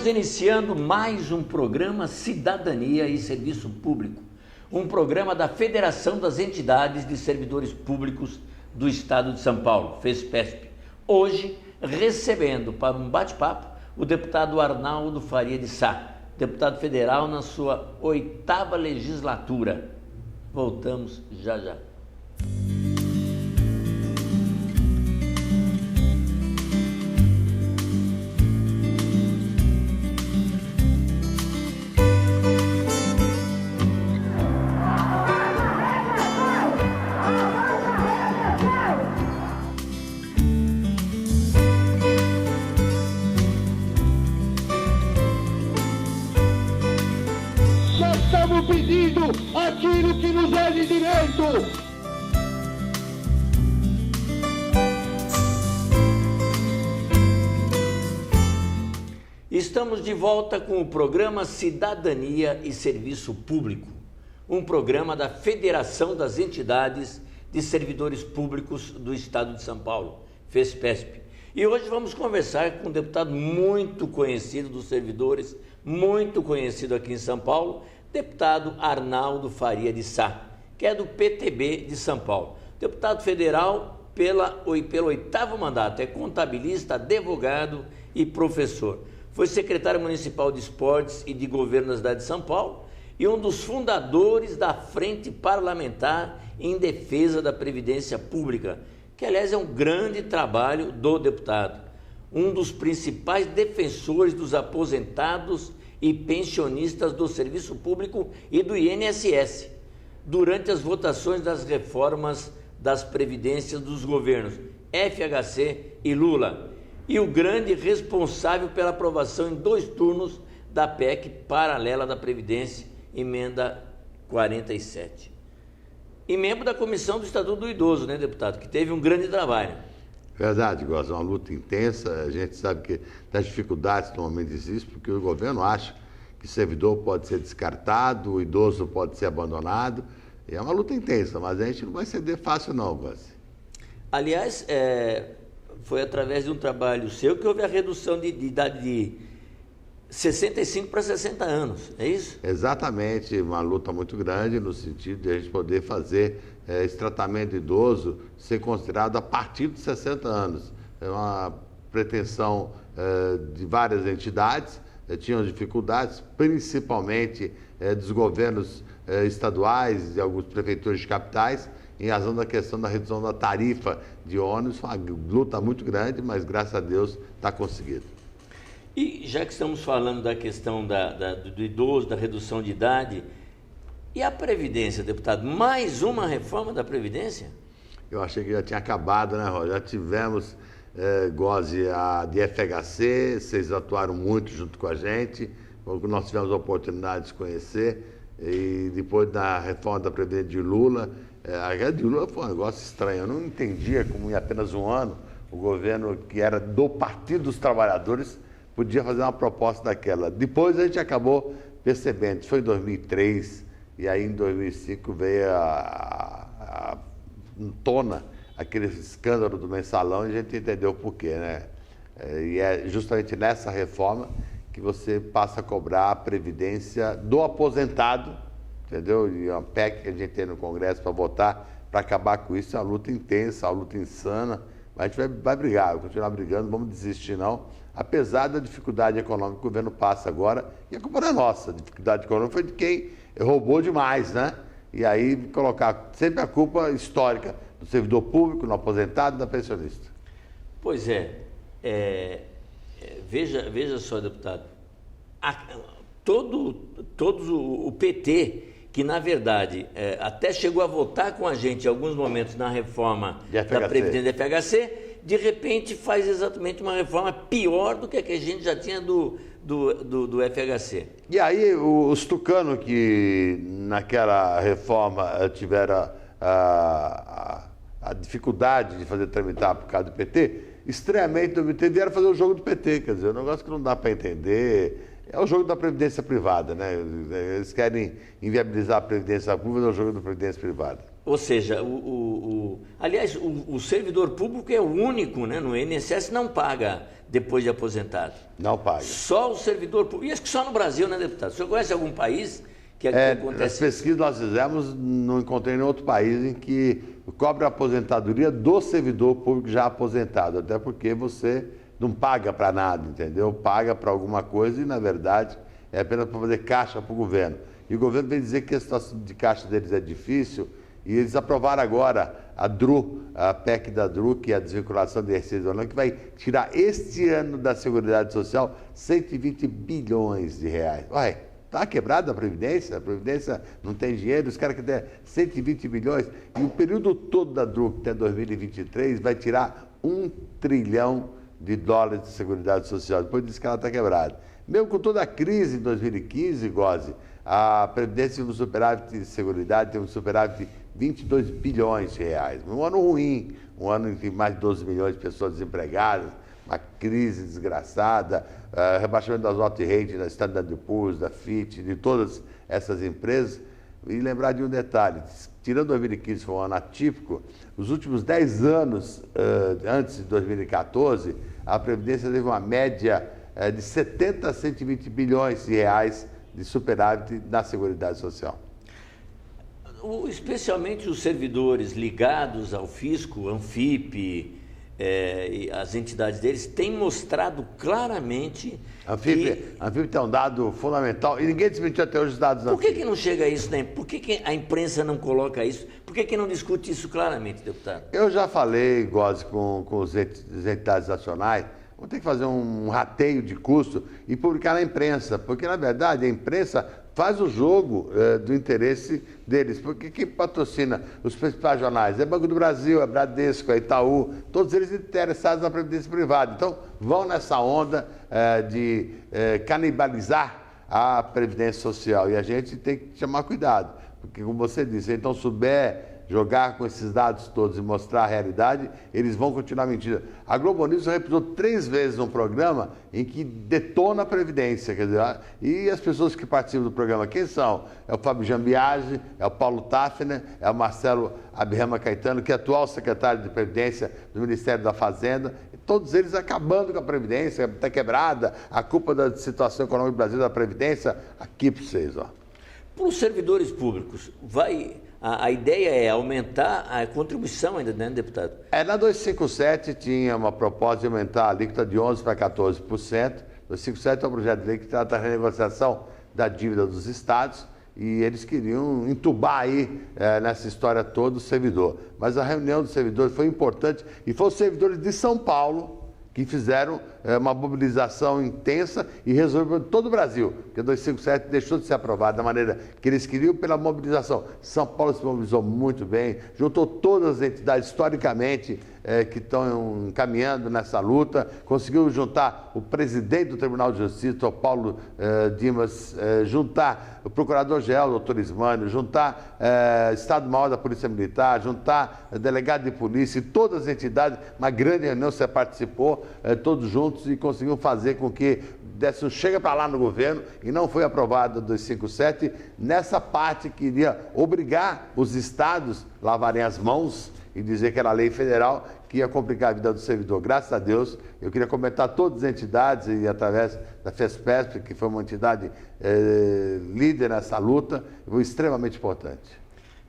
Estamos iniciando mais um programa Cidadania e Serviço Público, um programa da Federação das Entidades de Servidores Públicos do Estado de São Paulo, FESPESP. Hoje, recebendo para um bate-papo o deputado Arnaldo Faria de Sá, deputado federal na sua 8ª legislatura. Voltamos já já. Estamos pedindo aquilo que nos é de direito. Estamos de volta com o programa Cidadania e Serviço Público, um programa da Federação das Entidades de Servidores Públicos do Estado de São Paulo, FESPESP. E hoje vamos conversar com um deputado muito conhecido dos servidores, muito conhecido aqui em São Paulo, deputado Arnaldo Faria de Sá, que é do PTB de São Paulo. Deputado federal pelo 8º mandato, é contabilista, advogado e professor. Foi secretário municipal de esportes e de governo da cidade de São Paulo e um dos fundadores da Frente Parlamentar em Defesa da Previdência Pública, que aliás é um grande trabalho do deputado. Um dos principais defensores dos aposentados e pensionistas do Serviço Público e do INSS, durante as votações das reformas das previdências dos governos FHC e Lula, e o grande responsável pela aprovação em 2 turnos da PEC paralela da Previdência, emenda 47. E membro da Comissão do Estatuto do Idoso, né, deputado, que teve um grande trabalho. Verdade, Góes, é uma luta intensa. A gente sabe que das dificuldades que normalmente existem, porque o governo acha que o servidor pode ser descartado, o idoso pode ser abandonado. É uma luta intensa, mas a gente não vai ceder fácil não, Góes. Aliás, foi através de um trabalho seu que houve a redução de idade de 65 para 60 anos, é isso? Exatamente, uma luta muito grande no sentido de a gente poder fazer esse tratamento idoso ser considerado a partir de 60 anos. É uma pretensão de várias entidades, tinham dificuldades, principalmente dos governos estaduais e algumas prefeituras de capitais, em razão da questão da redução da tarifa de ônibus. Uma luta muito grande, mas graças a Deus está conseguido. E já que estamos falando da questão do idoso, da redução de idade, e a Previdência, deputado? Mais uma reforma da Previdência? Eu achei que já tinha acabado, né, Rô? Já tivemos, Góes, a de FHC, vocês atuaram muito junto com a gente, nós tivemos a oportunidade de conhecer, e depois da reforma da Previdência de Lula, a de Lula foi um negócio estranho. Eu não entendia como em apenas um ano o governo, que era do Partido dos Trabalhadores, podia fazer uma proposta daquela. Depois a gente acabou percebendo, isso foi em 2003, e aí em 2005 veio em tona aquele escândalo do mensalão e a gente entendeu o porquê, né? E é justamente nessa reforma que você passa a cobrar a previdência do aposentado, entendeu? E uma PEC que a gente tem no Congresso para votar, para acabar com isso. É uma luta intensa, uma luta insana, mas a gente vai brigar, vai continuar brigando, não vamos desistir não. Apesar da dificuldade econômica que o governo passa agora, e a culpa não é nossa, a dificuldade econômica foi de quem roubou demais, né? E aí colocar sempre a culpa histórica do servidor público, no aposentado e da pensionista. Pois veja só, deputado, todos o PT, que na verdade até chegou a votar com a gente em alguns momentos na reforma da Previdência da FHC, de repente faz exatamente uma reforma pior do que a que a gente já tinha do FHC. E aí os tucanos que naquela reforma tiveram a dificuldade de fazer tramitar por causa do PT, estranhamente do PT vieram fazer o jogo do PT, quer dizer, um negócio que não dá para entender. É o jogo da previdência privada, né? Eles querem inviabilizar a previdência pública, é o jogo da previdência privada. Ou seja, aliás, o servidor público é o único, né? No INSS não paga depois de aposentado. Não paga. Só o servidor público. E acho que só no Brasil, né, deputado? O senhor conhece algum país que acontece? As pesquisas que nós fizemos, não encontrei nenhum outro país em que cobra a aposentadoria do servidor público já aposentado. Até porque você não paga para nada, entendeu? Paga para alguma coisa e, na verdade, é apenas para fazer caixa para o governo. E o governo vem dizer que a situação de caixa deles é difícil. E eles aprovaram agora a DRU, a PEC da DRU, que é a desvinculação de receita, que vai tirar este ano da Seguridade Social 120 bilhões de reais. Ué, está quebrada a Previdência? A Previdência não tem dinheiro, os caras querem 120 bilhões. E o período todo da DRU, até 2023, vai tirar $1 trilhão de Seguridade Social. Depois diz que ela está quebrada. Mesmo com toda a crise em 2015, Gozzi, a Previdência teve um superávit de Seguridade, teve um superávit de 22 bilhões de reais. Um ano ruim, um ano em que mais de 12 milhões de pessoas desempregadas, uma crise desgraçada, rebaixamento das Hot Rate, da Standard & Poor's, da Fitch, de todas essas empresas. E lembrar de um detalhe, tirando 2015, foi um ano atípico, os últimos 10 anos antes de 2014, a Previdência teve uma média de 70 a 120 bilhões de reais de superávit na Seguridade Social. Especialmente os servidores ligados ao fisco, Anfip, e as entidades deles, têm mostrado claramente Anfip tem um dado fundamental e ninguém desmentiu até hoje os dados da Anfip. Por que não chega a isso, né? Por que a imprensa não coloca isso? Por que não discute isso claramente, deputado? Eu já falei, Gozzi, com as entidades nacionais, vamos ter que fazer um rateio de custo e publicar na imprensa, porque, na verdade, a imprensa faz o jogo do interesse deles. Porque quem patrocina os principais jornais é Banco do Brasil, é Bradesco, é Itaú, todos eles interessados na previdência privada. Então, vão nessa onda de canibalizar a previdência social. E a gente tem que tomar cuidado, porque, como você disse, então souber jogar com esses dados todos e mostrar a realidade, eles vão continuar mentindo. A Globo News repetiu 3 vezes um programa em que detona a Previdência, quer dizer, e as pessoas que participam do programa, quem são? É o Fábio Jambiasi, é o Paulo Tafner, é o Marcelo Abirrama Caetano, que é atual secretário de Previdência do Ministério da Fazenda, e todos eles acabando com a Previdência, está quebrada, a culpa da situação econômica do Brasil da Previdência, aqui para vocês, ó. Para os servidores públicos, a ideia é aumentar a contribuição ainda, né, deputado? Na 257 tinha uma proposta de aumentar a alíquota de 11% para 14%. 257 é um projeto de lei que trata da renegociação da dívida dos estados e eles queriam entubar aí nessa história toda o servidor. Mas a reunião dos servidores foi importante e foram os servidores de São Paulo que fizeram uma mobilização intensa e resolveram todo o Brasil, porque a 257 deixou de ser aprovada da maneira que eles queriam pela mobilização. São Paulo se mobilizou muito bem, juntou todas as entidades historicamente que estão caminhando nessa luta, conseguiu juntar o presidente do Tribunal de Justiça, o Paulo Dimas, juntar o procurador-geral, o doutor Ismânio, juntar Estado-Maior da Polícia Militar, juntar delegado de polícia e todas as entidades, uma grande reunião, você participou, todos juntos, e conseguiu fazer com que desse um chega para lá no governo e não foi aprovada a 257 nessa parte que iria obrigar os estados a lavarem as mãos e dizer que era lei federal que ia complicar a vida do servidor. Graças a Deus, eu queria comentar todas as entidades e através da FESPESP, que foi uma entidade líder nessa luta, foi extremamente importante.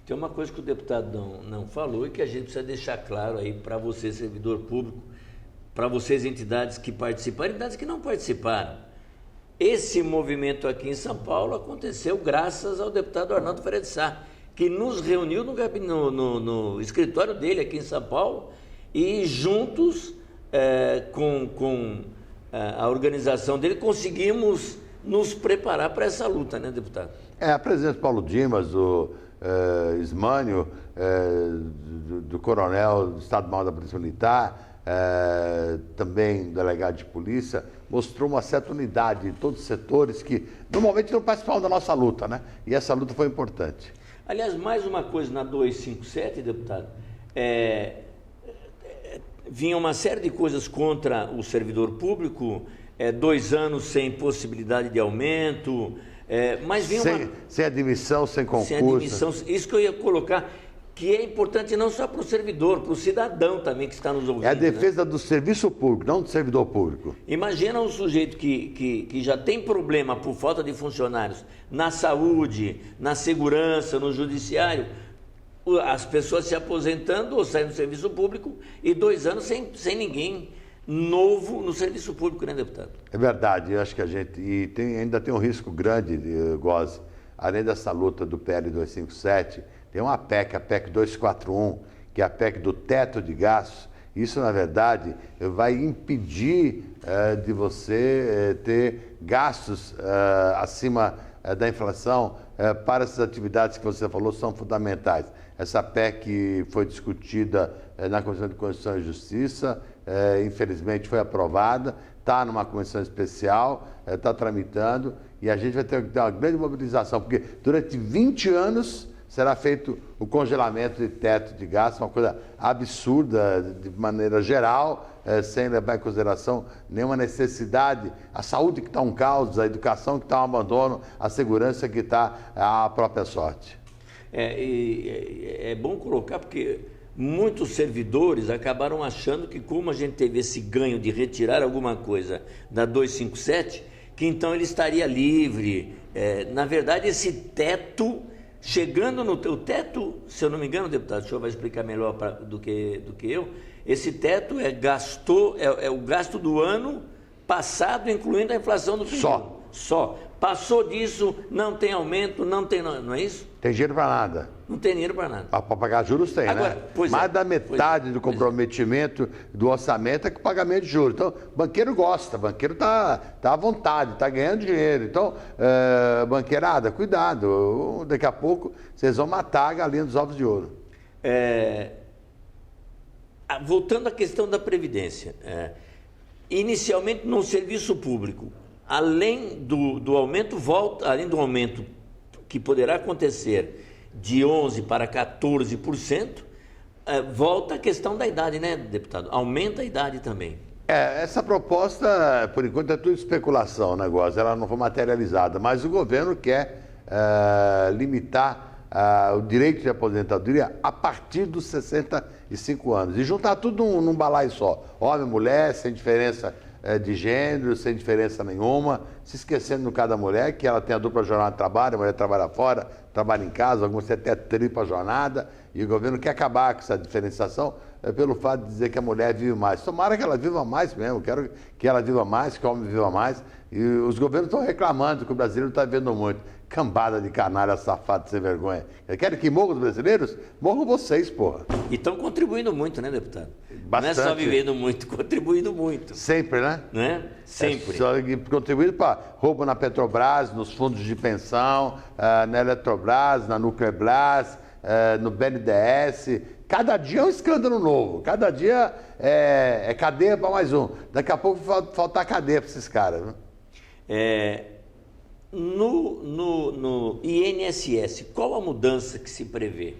Tem uma coisa que o deputado não falou e que a gente precisa deixar claro aí para você, servidor público, para vocês, entidades que participaram e entidades que não participaram. Esse movimento aqui em São Paulo aconteceu graças ao deputado Arnaldo Ferreira de Sá, que nos reuniu no escritório dele aqui em São Paulo e juntos com a organização dele conseguimos nos preparar para essa luta, né, deputado? A presença do Paulo Dimas, do Ismânio, do coronel do Estado-Maior da Polícia Militar, também delegado de polícia, mostrou uma certa unidade em todos os setores que normalmente não participavam da nossa luta, né? E essa luta foi importante. Aliás, mais uma coisa na 257, deputado, vinha uma série de coisas contra o servidor público, 2 anos sem possibilidade de aumento, mas vinha sem admissão, sem concurso. Sem admissão, isso que eu ia colocar. que é importante não só para o servidor, para o cidadão também que está nos ouvindo. É a defesa do serviço público, não do servidor público. Imagina um sujeito que já tem problema por falta de funcionários na saúde, na segurança, no judiciário, as pessoas se aposentando ou saindo do serviço público e 2 anos sem ninguém novo no serviço público, né, deputado? É verdade, eu acho que a gente ainda tem um risco grande, Góes, além dessa luta do PL 257, tem uma PEC, a PEC 241, que é a PEC do teto de gastos. Isso, na verdade, vai impedir de você ter gastos acima da inflação para essas atividades que você falou são fundamentais. Essa PEC foi discutida na Comissão de Constituição e Justiça, infelizmente foi aprovada, está numa comissão especial, está tramitando, e a gente vai ter que ter uma grande mobilização, porque durante 20 anos será feito o congelamento de teto de gastos, uma coisa absurda de maneira geral, sem levar em consideração nenhuma necessidade, a saúde que está um caos, a educação que está um abandono, a segurança que está a própria sorte. É bom colocar porque muitos servidores acabaram achando que como a gente teve esse ganho de retirar alguma coisa da 257, que então ele estaria livre. Na verdade, esse teto... Chegando no teu teto, se eu não me engano, deputado, o senhor vai explicar melhor do que eu, esse teto é o gasto do ano passado, incluindo a inflação do período. Só. Passou disso, não tem aumento, não é isso? Tem dinheiro para nada. Não tem dinheiro para nada. Para pagar juros tem, agora, né? Mais da metade do comprometimento do orçamento é com o pagamento de juros. Então, banqueiro gosta, banqueiro está à vontade, está ganhando dinheiro. Então, banqueirada, cuidado, daqui a pouco vocês vão matar a galinha dos ovos de ouro. Voltando à questão da Previdência, inicialmente no serviço público, além do aumento, além do aumento que poderá acontecer de 11% para 14%, volta a questão da idade, né, deputado? Aumenta a idade também. Essa proposta, por enquanto, é tudo especulação, negócio, ela não foi materializada, mas o governo quer limitar o direito de aposentadoria a partir dos 65 anos e juntar tudo num balaio só, homem, mulher, sem diferença de gênero, sem diferença nenhuma, se esquecendo no caso da mulher, que ela tem a dupla jornada de trabalho, a mulher trabalha fora, trabalha em casa, alguns têm até tripla jornada, e o governo quer acabar com essa diferenciação pelo fato de dizer que a mulher vive mais. Tomara que ela viva mais mesmo, quero que ela viva mais, que o homem viva mais, e os governos estão reclamando que o brasileiro está vivendo muito. Cambada de canalha, safado, sem vergonha. Querem que morram os brasileiros? Morram vocês, porra. E estão contribuindo muito, né, deputado? Bastante. Não é só vivendo muito, contribuindo muito. Sempre, né? Né? Sempre. Contribuindo para roubo na Petrobras, nos fundos de pensão, na Eletrobras, na Nuclearbras, no BNDES. Cada dia é um escândalo novo. Cada dia é cadeia para mais um. Daqui a pouco vai faltar cadeia para esses caras. Né? No INSS, qual a mudança que se prevê?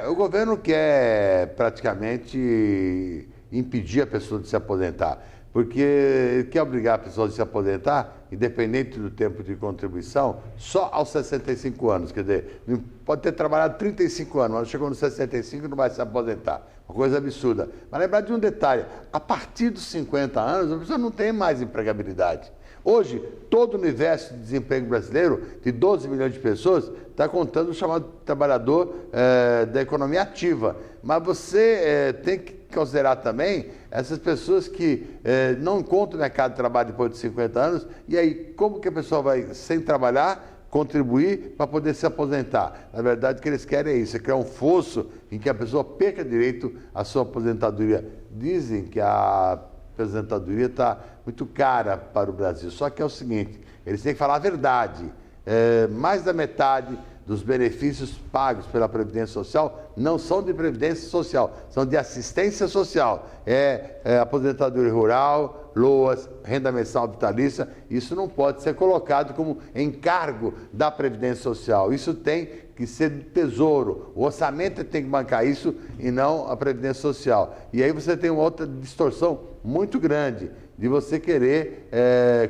O governo quer praticamente impedir a pessoa de se aposentar, porque quer obrigar a pessoa a se aposentar, independente do tempo de contribuição, só aos 65 anos. Quer dizer, pode ter trabalhado 35 anos, mas chegou nos 65 e não vai se aposentar. Uma coisa absurda. Mas lembrar de um detalhe, a partir dos 50 anos, a pessoa não tem mais empregabilidade. Hoje, todo o universo de desemprego brasileiro, de 12 milhões de pessoas, está contando o chamado trabalhador da economia ativa. Mas você tem que considerar também essas pessoas que não encontram o mercado de trabalho depois de 50 anos, e aí como que a pessoa vai, sem trabalhar, contribuir para poder se aposentar? Na verdade, o que eles querem é isso, é criar um fosso em que a pessoa perca direito à sua aposentadoria. Dizem que a aposentadoria está muito cara para o Brasil, só que é o seguinte, eles têm que falar a verdade. Mais da metade dos benefícios pagos pela Previdência Social não são de Previdência Social, são de assistência social. Aposentadoria rural, LOAS, renda mensal vitalícia, isso não pode ser colocado como encargo da Previdência Social. Isso tem que ser do Tesouro. O orçamento tem que bancar isso e não a Previdência Social. E aí você tem uma outra distorção muito grande de você querer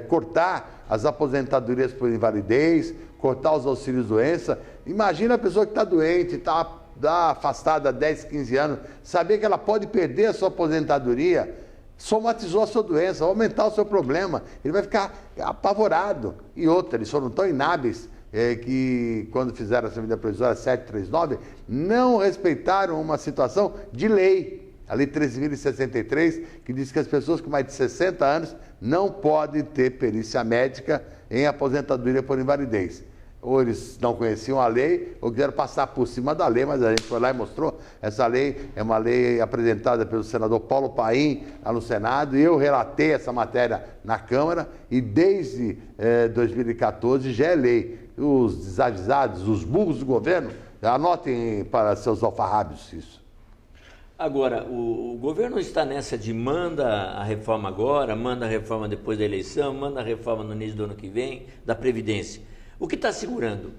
cortar as aposentadorias por invalidez, cortar os auxílios-doença. Imagina a pessoa que está doente, está afastada há 10, 15 anos, saber que ela pode perder a sua aposentadoria, somatizou a sua doença, vai aumentar o seu problema, ele vai ficar apavorado. E outra, eles foram tão inábeis que quando fizeram essa medida provisória 739, não respeitaram uma situação de lei, a lei 13.063, que diz que as pessoas com mais de 60 anos não podem ter perícia médica em aposentadoria por invalidez. Ou eles não conheciam a lei, ou quiseram passar por cima da lei, mas a gente foi lá e mostrou. Essa lei é uma lei apresentada pelo senador Paulo Paim, lá no Senado, e eu relatei essa matéria na Câmara, e desde 2014 já é lei. Os desavisados, os burros do governo, anotem para seus alfarrábios isso. Agora, o governo está nessa de manda a reforma agora, manda a reforma depois da eleição, manda a reforma no início do ano que vem, da Previdência. O que está segurando?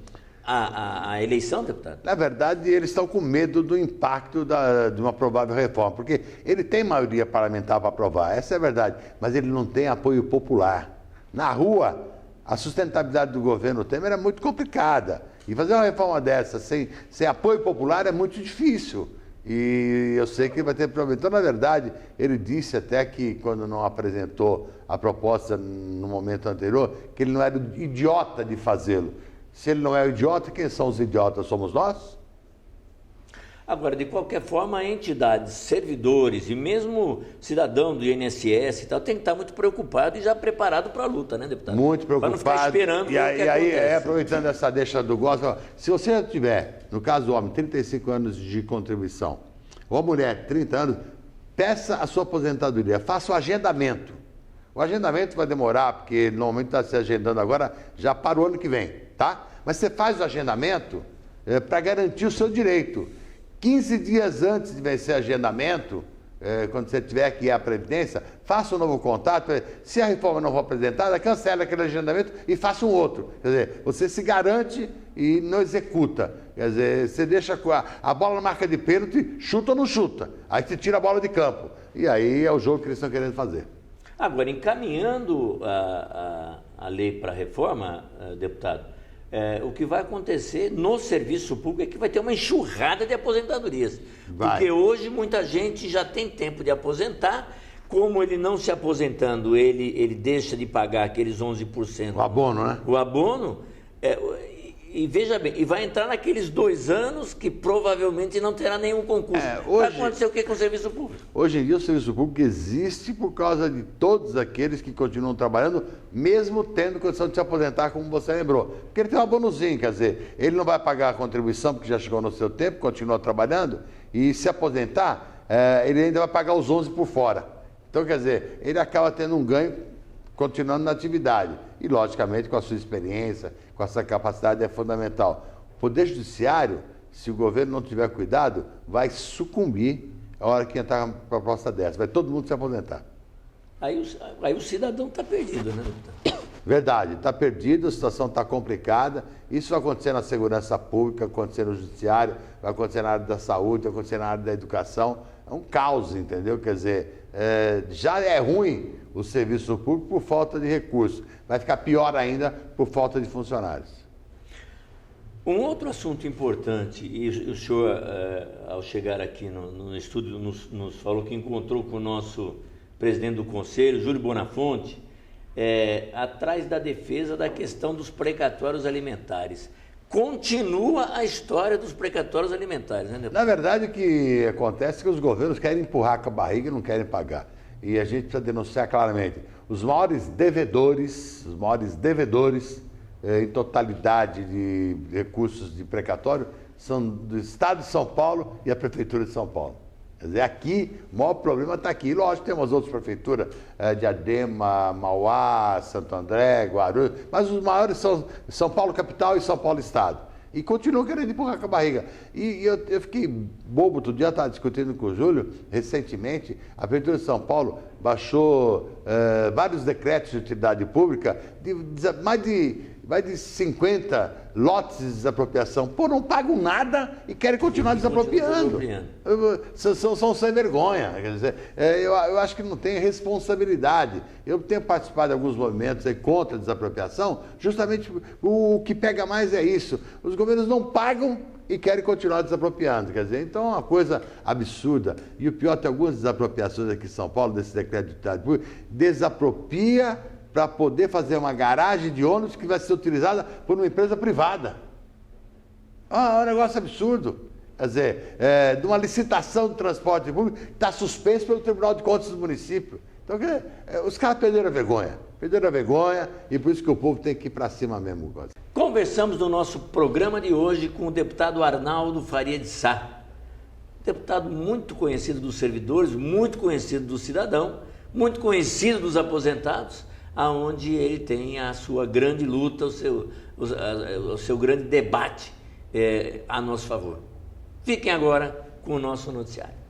A eleição, deputado? Na verdade, eles estão com medo do impacto de uma provável reforma, porque ele tem maioria parlamentar para aprovar, essa é a verdade, mas ele não tem apoio popular. Na rua, a sustentabilidade do governo Temer é muito complicada, e fazer uma reforma dessa sem apoio popular é muito difícil. E eu sei que vai ter problema. Então, na verdade, ele disse até que, quando não apresentou a proposta no momento anterior, que ele não era idiota de fazê-lo. Se ele não é o idiota, quem são os idiotas? Somos nós? Agora, de qualquer forma, entidades, servidores e mesmo cidadão do INSS e tal, tem que estar muito preocupado e já preparado para a luta, né, deputado? Muito preocupado. Para não ficar esperando e aí, aproveitando essa deixa do gosto, se você tiver, no caso do homem, 35 anos de contribuição, ou a mulher, 30 anos, peça a sua aposentadoria, faça o agendamento. O agendamento vai demorar, porque normalmente está se agendando agora já para o ano que vem, tá? Mas você faz o agendamento para garantir o seu direito. 15 dias antes de vencer o agendamento, quando você tiver que ir à Previdência, faça um novo contato. Se a reforma não for apresentada, cancele aquele agendamento e faça um outro. Quer dizer, você se garante e não executa. Quer dizer, você deixa a bola na marca de pênalti, chuta ou não chuta. Aí você tira a bola de campo. E aí é o jogo que eles estão querendo fazer. Agora, encaminhando a lei para a reforma, deputado, o que vai acontecer no serviço público é que vai ter uma enxurrada de aposentadorias. Porque hoje muita gente já tem tempo de aposentar, como ele não se aposentando, ele deixa de pagar aqueles 11%. O abono, né? O abono, e veja bem, e vai entrar naqueles 2 anos que provavelmente não terá nenhum concurso. Vai acontecer o que com o serviço público? Hoje em dia o serviço público existe por causa de todos aqueles que continuam trabalhando, mesmo tendo condição de se aposentar, como você lembrou. Porque ele tem um abonozinho, quer dizer, ele não vai pagar a contribuição porque já chegou no seu tempo, continua trabalhando, e se aposentar, ele ainda vai pagar os 11 por fora. Então, quer dizer, ele acaba tendo um ganho continuando na atividade. E, logicamente, com a sua experiência, com essa capacidade é fundamental. O Poder Judiciário, se o governo não tiver cuidado, vai sucumbir a hora que entrar uma proposta dessa. Vai todo mundo se aposentar. Aí o cidadão está perdido, né, deputado? Verdade, está perdido, a situação está complicada. Isso vai acontecer na segurança pública, vai acontecer no judiciário, vai acontecer na área da saúde, vai acontecer na área da educação. É um caos, entendeu? Quer dizer, já é ruim o serviço público por falta de recursos. Vai ficar pior ainda por falta de funcionários. Um outro assunto importante, e o senhor, ao chegar aqui no estúdio, nos falou que encontrou com o nosso presidente do Conselho, Júlio Bonafonte, atrás da defesa da questão dos precatórios alimentares. Continua a história dos precatórios alimentares, né, deputado? Na verdade, o que acontece é que os governos querem empurrar com a barriga e não querem pagar. E a gente precisa denunciar claramente. Os maiores devedores em totalidade de recursos de precatório são do Estado de São Paulo e a Prefeitura de São Paulo. Quer dizer, aqui, o maior problema está aqui. Lógico, tem umas outras prefeituras, Diadema, Mauá, Santo André, Guarulhos, mas os maiores são São Paulo capital e São Paulo estado. E continuam querendo empurrar com a barriga. E eu fiquei bobo, outro dia eu estava discutindo com o Júlio, recentemente, a Prefeitura de São Paulo baixou vários decretos de utilidade pública, mais de 50 lotes de desapropriação. Pô, não pagam nada e querem continuar desapropriando. São sem vergonha. Quer dizer, eu acho que não tem responsabilidade. Eu tenho participado de alguns movimentos aí contra a desapropriação, justamente o que pega mais é isso. Os governos não pagam e querem continuar desapropriando. Quer dizer, então é uma coisa absurda. E o pior, tem algumas desapropriações aqui em São Paulo, desse decreto de utilidade pública, desapropria para poder fazer uma garagem de ônibus que vai ser utilizada por uma empresa privada. É um negócio absurdo. Quer dizer, de uma licitação de transporte público, está suspenso pelo Tribunal de Contas do município. Então, os caras perderam a vergonha, e por isso que o povo tem que ir para cima mesmo. Conversamos no nosso programa de hoje com o deputado Arnaldo Faria de Sá, deputado muito conhecido dos servidores, muito conhecido do cidadão, muito conhecido dos aposentados, aonde ele tem a sua grande luta, o seu grande debate a nosso favor. Fiquem agora com o nosso noticiário.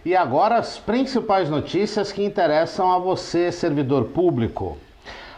E agora as principais notícias que interessam a você, servidor público.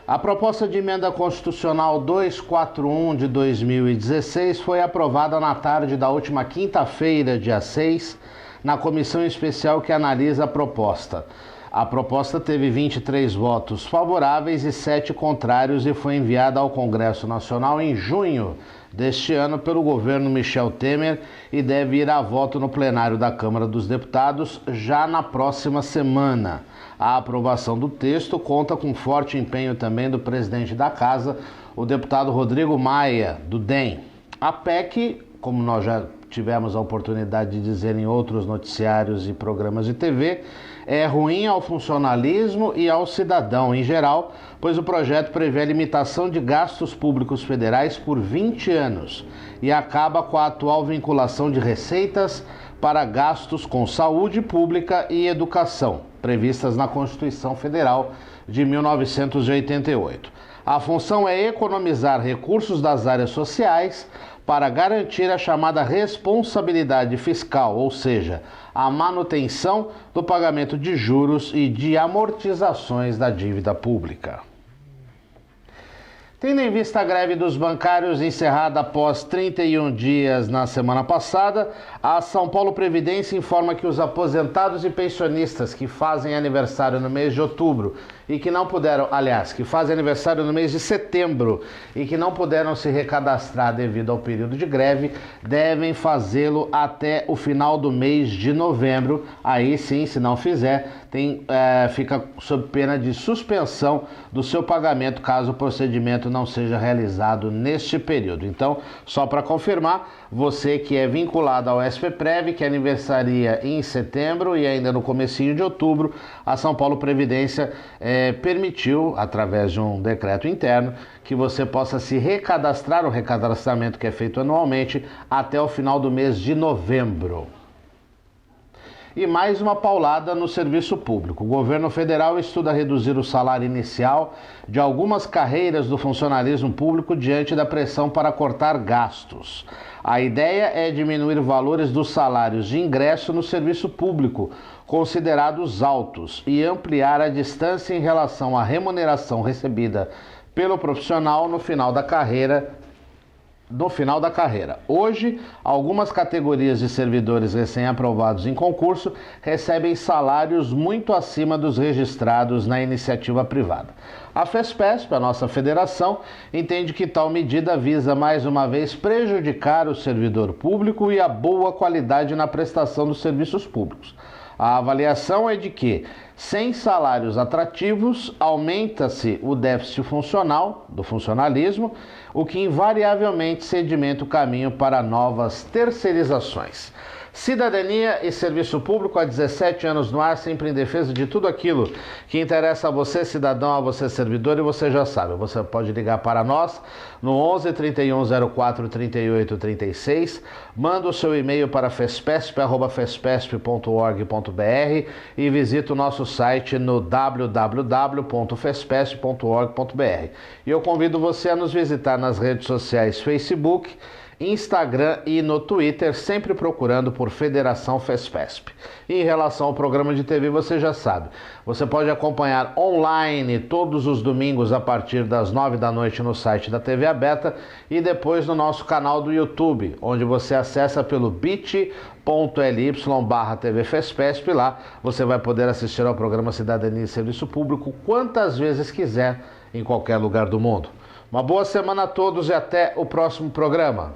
A proposta de emenda constitucional 241 de 2016 foi aprovada na tarde da última quinta-feira, dia 6, na comissão especial que analisa a proposta. A proposta teve 23 votos favoráveis e 7 contrários e foi enviada ao Congresso Nacional em junho deste ano pelo governo Michel Temer e deve ir a voto no plenário da Câmara dos Deputados já na próxima semana. A aprovação do texto conta com forte empenho também do presidente da Casa, o deputado Rodrigo Maia, do DEM. A PEC, como nós já tivemos a oportunidade de dizer em outros noticiários e programas de TV, é ruim ao funcionalismo e ao cidadão em geral, pois o projeto prevê a limitação de gastos públicos federais por 20 anos e acaba com a atual vinculação de receitas para gastos com saúde pública e educação, previstas na Constituição Federal de 1988. A função é economizar recursos das áreas sociais para garantir a chamada responsabilidade fiscal, ou seja, a manutenção do pagamento de juros e de amortizações da dívida pública. Tendo em vista a greve dos bancários encerrada após 31 dias na semana passada, a São Paulo Previdência informa que os aposentados e pensionistas que fazem aniversário no mês de outubro e que não puderam, que fazem aniversário no mês de setembro e que não puderam se recadastrar devido ao período de greve, devem fazê-lo até o final do mês de novembro. Aí sim, se não fizer, fica sob pena de suspensão do seu pagamento caso o procedimento não seja realizado neste período. Então, só para confirmar, você que é vinculado ao SPPrev, que aniversaria em setembro e ainda no comecinho de outubro, a São Paulo Previdência permitiu, através de um decreto interno, que você possa se recadastrar, o recadastramento que é feito anualmente, até o final do mês de novembro. E mais uma paulada no serviço público. O governo federal estuda reduzir o salário inicial de algumas carreiras do funcionalismo público diante da pressão para cortar gastos. A ideia é diminuir valores dos salários de ingresso no serviço público, considerados altos, e ampliar a distância em relação à remuneração recebida pelo profissional no final da carreira. Hoje, algumas categorias de servidores recém-aprovados em concurso recebem salários muito acima dos registrados na iniciativa privada. A FESPESP, a nossa federação, entende que tal medida visa mais uma vez prejudicar o servidor público e a boa qualidade na prestação dos serviços públicos. A avaliação é de que, sem salários atrativos, aumenta-se o déficit funcional, do funcionalismo, o que invariavelmente sedimenta o caminho para novas terceirizações. Cidadania e serviço público há 17 anos no ar, sempre em defesa de tudo aquilo que interessa a você, cidadão, a você, servidor, e você já sabe, você pode ligar para nós no 11 31 04 38 36, manda o seu e-mail para fespesp@fespesp.org.br e visita o nosso site no www.fespesp.org.br. E eu convido você a nos visitar nas redes sociais Facebook, Instagram e no Twitter, sempre procurando por Federação FESPESP. E em relação ao programa de TV, você já sabe, você pode acompanhar online todos os domingos a partir das 9 da noite no site da TV Aberta e depois no nosso canal do YouTube, onde você acessa pelo bit.ly/TV FESPESP. Lá você vai poder assistir ao programa Cidadania e Serviço Público quantas vezes quiser em qualquer lugar do mundo. Uma boa semana a todos e até o próximo programa.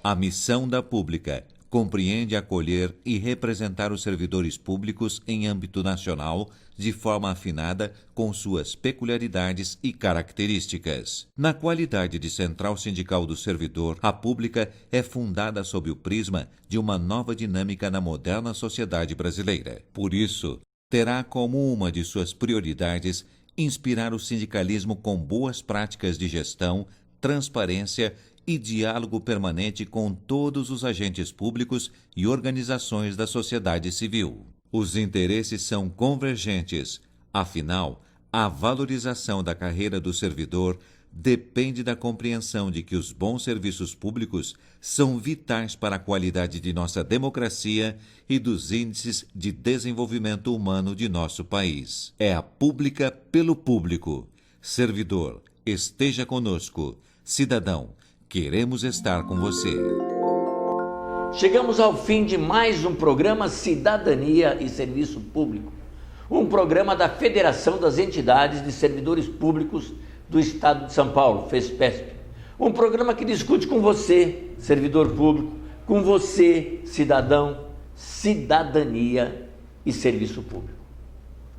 A missão da Pública compreende acolher e representar os servidores públicos em âmbito nacional de forma afinada com suas peculiaridades e características. Na qualidade de Central Sindical do Servidor, a Pública é fundada sob o prisma de uma nova dinâmica na moderna sociedade brasileira. Por isso, terá como uma de suas prioridades inspirar o sindicalismo com boas práticas de gestão, transparência e diálogo permanente com todos os agentes públicos e organizações da sociedade civil. Os interesses são convergentes, afinal, a valorização da carreira do servidor depende da compreensão de que os bons serviços públicos são vitais para a qualidade de nossa democracia e dos índices de desenvolvimento humano de nosso país. É a Pública pelo público. Servidor, esteja conosco. Cidadão, queremos estar com você. Chegamos ao fim de mais um programa Cidadania e Serviço Público, um programa da Federação das Entidades de Servidores Públicos do Estado de São Paulo, FESPESP. Um programa que discute com você, servidor público, com você, cidadão, cidadania e serviço público.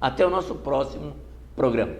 Até o nosso próximo programa.